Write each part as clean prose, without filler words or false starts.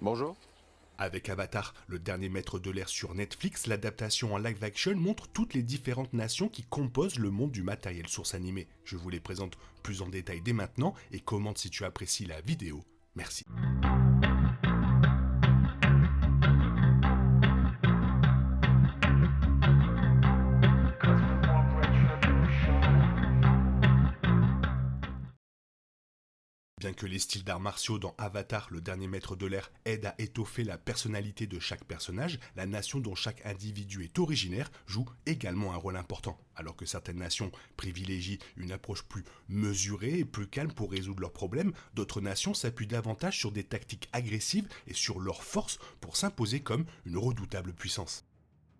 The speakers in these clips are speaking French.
Bonjour. Avec Avatar, le dernier maître de l'air sur Netflix, l'adaptation en live action montre toutes les différentes nations qui composent le monde du matériel source animé. Je vous les présente plus en détail dès maintenant et commente si tu apprécies la vidéo. Merci. Bien que les styles d'arts martiaux dans Avatar, le dernier maître de l'air, aident à étoffer la personnalité de chaque personnage, la nation dont chaque individu est originaire joue également un rôle important. Alors que certaines nations privilégient une approche plus mesurée et plus calme pour résoudre leurs problèmes, d'autres nations s'appuient davantage sur des tactiques agressives et sur leur force pour s'imposer comme une redoutable puissance.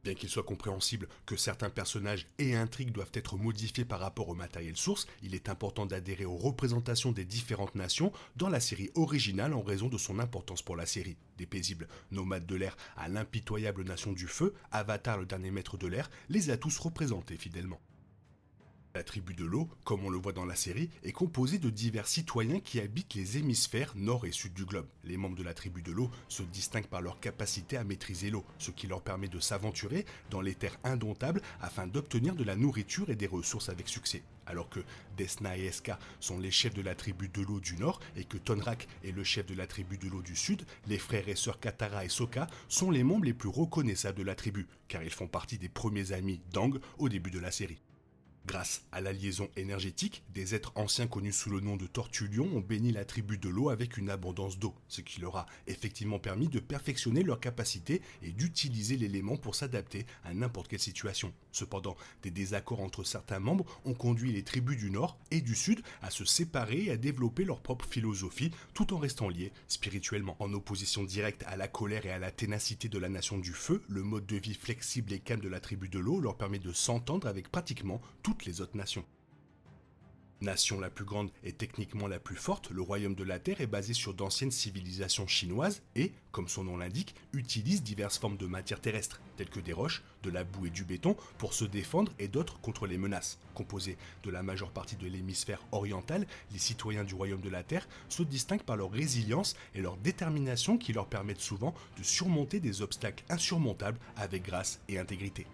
Bien qu'il soit compréhensible que certains personnages et intrigues doivent être modifiés par rapport au matériel source, il est important d'adhérer aux représentations des différentes nations dans la série originale en raison de son importance pour la série. Des paisibles nomades de l'air à l'impitoyable nation du feu, Avatar le dernier maître de l'air les a tous représentés fidèlement. La tribu de l'eau, comme on le voit dans la série, est composée de divers citoyens qui habitent les hémisphères nord et sud du globe. Les membres de la tribu de l'eau se distinguent par leur capacité à maîtriser l'eau, ce qui leur permet de s'aventurer dans les terres indomptables afin d'obtenir de la nourriture et des ressources avec succès. Alors que Desna et Eska sont les chefs de la tribu de l'eau du nord et que Tonrak est le chef de la tribu de l'eau du sud, les frères et sœurs Katara et Sokka sont les membres les plus reconnaissables de la tribu, car ils font partie des premiers amis d'Aang au début de la série. Grâce à la liaison énergétique, des êtres anciens connus sous le nom de Tortulions ont béni la tribu de l'eau avec une abondance d'eau, ce qui leur a effectivement permis de perfectionner leur capacité et d'utiliser l'élément pour s'adapter à n'importe quelle situation. Cependant, des désaccords entre certains membres ont conduit les tribus du nord et du sud à se séparer et à développer leur propre philosophie tout en restant liés spirituellement. En opposition directe à la colère et à la ténacité de la nation du feu, le mode de vie flexible et calme de la tribu de l'eau leur permet de s'entendre avec pratiquement toutes les autres nations. Nation la plus grande et techniquement la plus forte, le royaume de la Terre est basé sur d'anciennes civilisations chinoises et, comme son nom l'indique, utilise diverses formes de matières terrestres, telles que des roches, de la boue et du béton, pour se défendre et d'autres contre les menaces. Composés de la majeure partie de l'hémisphère oriental, les citoyens du royaume de la Terre se distinguent par leur résilience et leur détermination qui leur permettent souvent de surmonter des obstacles insurmontables avec grâce et intégrité.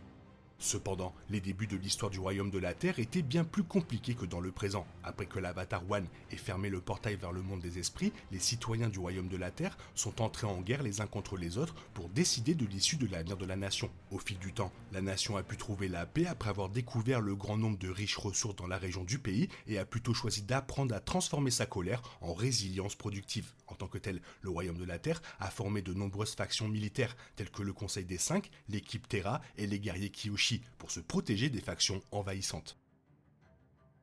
Cependant, les débuts de l'histoire du royaume de la Terre étaient bien plus compliqués que dans le présent. Après que l'Avatar One ait fermé le portail vers le monde des esprits, les citoyens du royaume de la Terre sont entrés en guerre les uns contre les autres pour décider de l'issue de l'avenir de la nation. Au fil du temps, la nation a pu trouver la paix après avoir découvert le grand nombre de riches ressources dans la région du pays et a plutôt choisi d'apprendre à transformer sa colère en résilience productive. En tant que tel, le royaume de la Terre a formé de nombreuses factions militaires, telles que le Conseil des Cinq, l'équipe Terra et les guerriers Kyoshi, pour se protéger des factions envahissantes.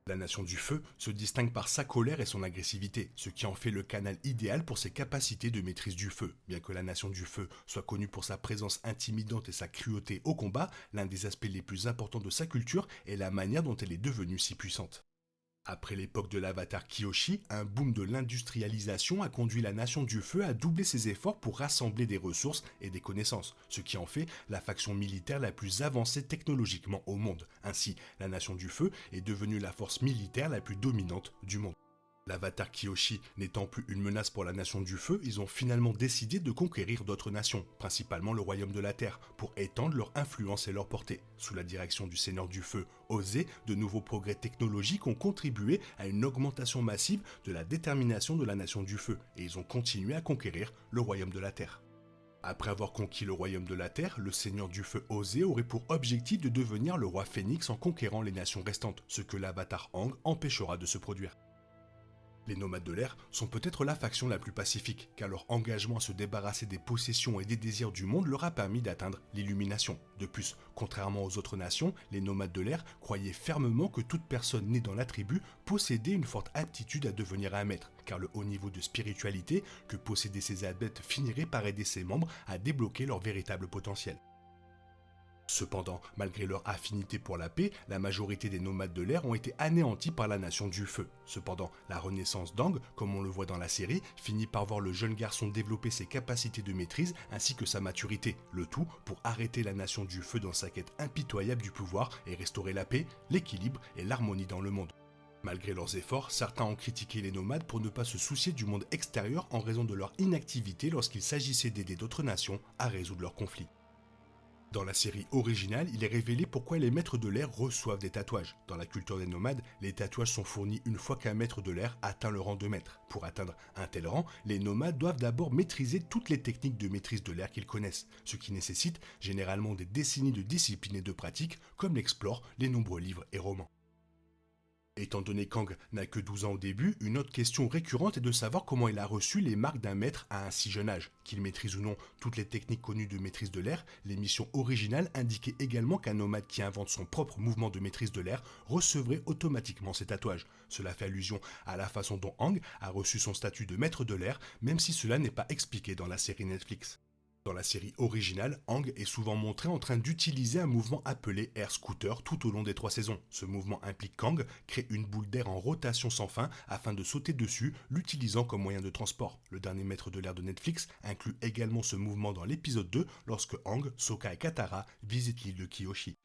La nation du feu se distingue par sa colère et son agressivité, ce qui en fait le canal idéal pour ses capacités de maîtrise du feu. Bien que la nation du feu soit connue pour sa présence intimidante et sa cruauté au combat, l'un des aspects les plus importants de sa culture est la manière dont elle est devenue si puissante. Après l'époque de l'avatar Kyoshi, un boom de l'industrialisation a conduit la Nation du Feu à doubler ses efforts pour rassembler des ressources et des connaissances, ce qui en fait la faction militaire la plus avancée technologiquement au monde. Ainsi, la Nation du Feu est devenue la force militaire la plus dominante du monde. L'avatar Kyoshi n'étant plus une menace pour la Nation du Feu, ils ont finalement décidé de conquérir d'autres nations, principalement le Royaume de la Terre, pour étendre leur influence et leur portée. Sous la direction du Seigneur du Feu, Ozé, de nouveaux progrès technologiques ont contribué à une augmentation massive de la détermination de la Nation du Feu, et ils ont continué à conquérir le Royaume de la Terre. Après avoir conquis le royaume de la Terre, le seigneur du feu Ozé aurait pour objectif de devenir le roi Phénix en conquérant les nations restantes, ce que l'avatar Aang empêchera de se produire. Les nomades de l'air sont peut-être la faction la plus pacifique, car leur engagement à se débarrasser des possessions et des désirs du monde leur a permis d'atteindre l'illumination. De plus, contrairement aux autres nations, les nomades de l'air croyaient fermement que toute personne née dans la tribu possédait une forte aptitude à devenir un maître, car le haut niveau de spiritualité que possédaient ces adeptes finirait par aider ses membres à débloquer leur véritable potentiel. Cependant, malgré leur affinité pour la paix, la majorité des nomades de l'air ont été anéantis par la nation du feu. Cependant, la renaissance d'Aang, comme on le voit dans la série, finit par voir le jeune garçon développer ses capacités de maîtrise ainsi que sa maturité, le tout pour arrêter la nation du feu dans sa quête impitoyable du pouvoir et restaurer la paix, l'équilibre et l'harmonie dans le monde. Malgré leurs efforts, certains ont critiqué les nomades pour ne pas se soucier du monde extérieur en raison de leur inactivité lorsqu'il s'agissait d'aider d'autres nations à résoudre leurs conflits. Dans la série originale, il est révélé pourquoi les maîtres de l'air reçoivent des tatouages. Dans la culture des nomades, les tatouages sont fournis une fois qu'un maître de l'air atteint le rang de maître. Pour atteindre un tel rang, les nomades doivent d'abord maîtriser toutes les techniques de maîtrise de l'air qu'ils connaissent, ce qui nécessite généralement des décennies de discipline et de pratique, comme l'explorent les nombreux livres et romans. Étant donné qu'Aang n'a que 12 ans au début, une autre question récurrente est de savoir comment il a reçu les marques d'un maître à un si jeune âge. Qu'il maîtrise ou non toutes les techniques connues de maîtrise de l'air, l'émission originale indiquait également qu'un nomade qui invente son propre mouvement de maîtrise de l'air recevrait automatiquement ses tatouages. Cela fait allusion à la façon dont Aang a reçu son statut de maître de l'air, même si cela n'est pas expliqué dans la série Netflix. Dans la série originale, Aang est souvent montré en train d'utiliser un mouvement appelé Air Scooter tout au long des 3 saisons. Ce mouvement implique qu'Aang crée une boule d'air en rotation sans fin afin de sauter dessus, l'utilisant comme moyen de transport. Le dernier maître de l'air de Netflix inclut également ce mouvement dans l'épisode 2 lorsque Aang, Sokka et Katara visitent l'île de Kyoshi.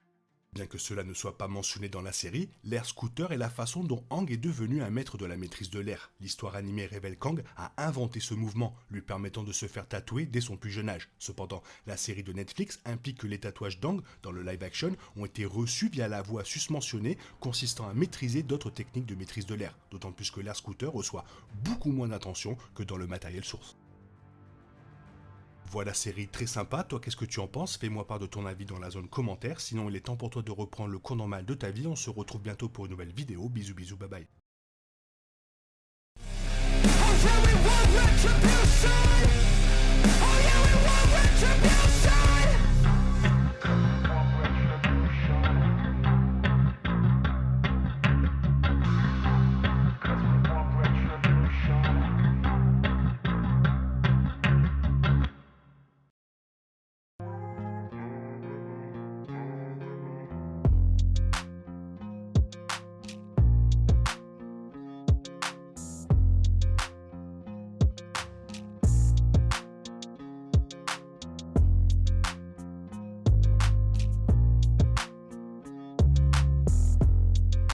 Bien que cela ne soit pas mentionné dans la série, l'air scooter est la façon dont Aang est devenu un maître de la maîtrise de l'air. L'histoire animée révèle qu'Aang a inventé ce mouvement, lui permettant de se faire tatouer dès son plus jeune âge. Cependant, la série de Netflix implique que les tatouages d'Aang dans le live action ont été reçus via la voie susmentionnée, consistant à maîtriser d'autres techniques de maîtrise de l'air, d'autant plus que l'air scooter reçoit beaucoup moins d'attention que dans le matériel source. Voilà, série très sympa, toi qu'est-ce que tu en penses? Fais-moi part de ton avis dans la zone commentaire, sinon il est temps pour toi de reprendre le cours normal de ta vie, on se retrouve bientôt pour une nouvelle vidéo, bisous bisous, bye bye.